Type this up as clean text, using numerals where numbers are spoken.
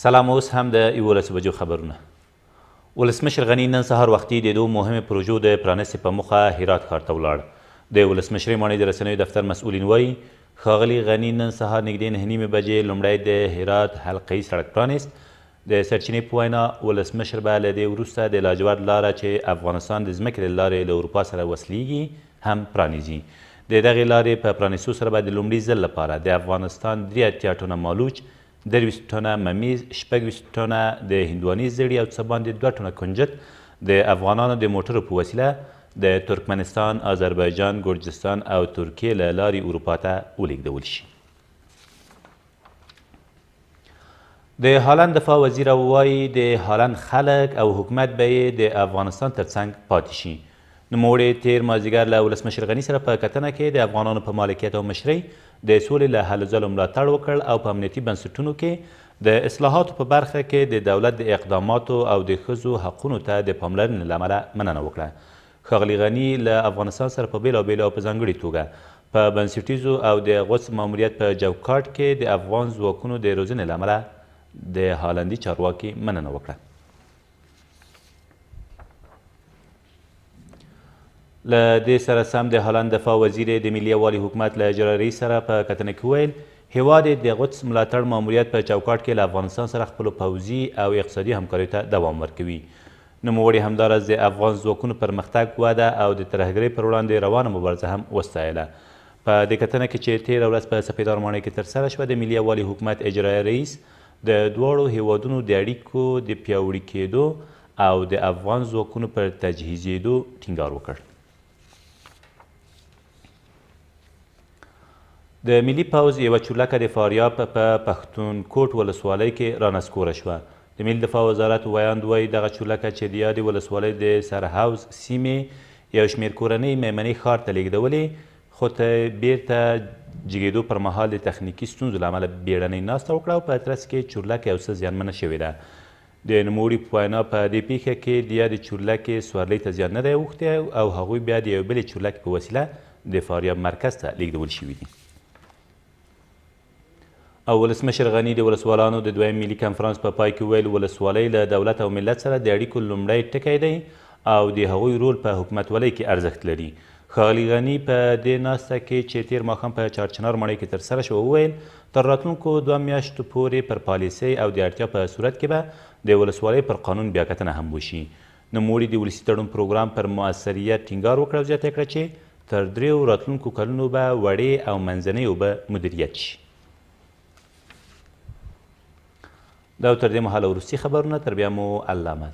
سلام. اوس هم د 11 بجو خبرونه. ولسمشر غني نن سهار وختي د دوه مهمو پروژو د پرانستې په موخه هرات ښار ته ولاړ. د ولسمشرۍ ماڼۍ د رسنیو دفتر مسؤلین وایي ښاغلي غني نن سهار نږدې 9:30 بجې لومړی د هرات حلقه‌یي سړک پرانست. د سرچینې په وینا ولسمشر به له دې وروسته د لاجورد لاره چې افغانستان د ځمکې له لارې له اروپا سره وصلیږي هم پرانیزي. د دغې لارې په پرانیستو سره به د لومړي ځل لپاره د افغانستان 83 ټنه مالوچ، 23 ټنه ممیز، 26 ټنه د هندواني زړي او څه باندې 2 ټنه کنجد د افغانانو د موټرو په وسیله د ترکمنستان، آذربایجان، ګرجستان او ترکیې له لارې اروپا ته ولېږدول شي. د هالند دفاع وزیر وایي د هالند خلک او حکومت به یې د افغانستان ترڅنګ پاتې شي. نوموړي تیر مازدیګر له ولسمشر غني سره په کتنه کې د افغانانو په مالکیت او مشرۍ د سولې له هلو ځلو ملاتړ وکړ او په امنیتي بنسټونو کې د اصلاحاتو په برخه کې د دولت د اقداماتو او د ښځو حقونو ته د پاملرنې له امله مننه وکړه. ښاغلي غني له افغانستان سره په بېلابېلو او په ځانګړې توګه په بنسټیزو او د غوڅ ماموریت په چوکاټ کې د افغان ځواکونو د روزنې له امله د هالندي چارواکي مننه وکړه. له دې سره سم د هالند دفاع وزیر د ملي یووالي حکومت له اجرایي سره په کتنه کې ویل هیواد یې د غوڅ ملاتړ ماموریت په چوکاټ کې له افغانستان سره خپلو پوځي او اقتصادي همکاریو ته دوام ورکوي. نوموړي همداراز د افغان ځواکونو پرمختګ، وده او د ترهګرۍ پر وړاندې روانه مبارزه هم وستایله. په دې کتنه کې چې تېره ورځ په سپیدار ماڼۍ کې ترسره شوه، د ملي یووالي حکومت اجرایي رئیس د دواړو هیوادونو د اړیکو د پیاوړي کېدو او د افغان ځواکونو پر تجهیزېدو ټینګار وکړ. د ملي پوځ یوه چورلکه د فاریاب په پښتونکوټ ولسوالۍ کې رانسکوره شوه. د ملي دفاع وزارت ویاند وایي دغه چورلکه چې د یادې ولسوالۍ د سرحوض سیمې یو شمېر کورنۍ میمنې ښار ته لیږدولې، خو ته بیرته جګېدو پر مهال د تخنیکي ستونزو له امله بیړنۍ ناسته وکړه او په ترڅ کې چورلکه یو څه زیانمنه شوې ده. د نوموړي په وینا په دې پیښه کې د یادې چورلکې سورلۍ ته زیان نه دی اوښتی او هغوی بیا د یوې بلې چورلکې په وسیله د فاریاب مرکز ته لیږدول شوي دي. او ولسمشر غني د ولسوالانو د دویم ملي کنفرانس په پای کې ویل ولسوالۍ له دولت او ملت سره د اړیکو لومړی ټکی دی او د هغوی رول په حکومتولۍ کې ارزښت لري. ښاغلي غني په دې ناسته کې چې تیر ماښام په چارچنار ماڼۍ کې ترسره شوه وویل تر راتلونکو 2 میاشتو پورې پر پالیسۍ او د اړتیا په صورت کې به د ولسوالۍ پر قانون بیاکتنه هم وشي. نوموړي د ولسي تړون پروګرام پر مؤثریت ټینګار وکړ او زیاته کړه چې تر 3 راتلونکو کلونو به وړې او منځنۍ اوبه مدیریت شي. دا تر دې مهاله وروستي خبرونه، تر بیا مو الله مل.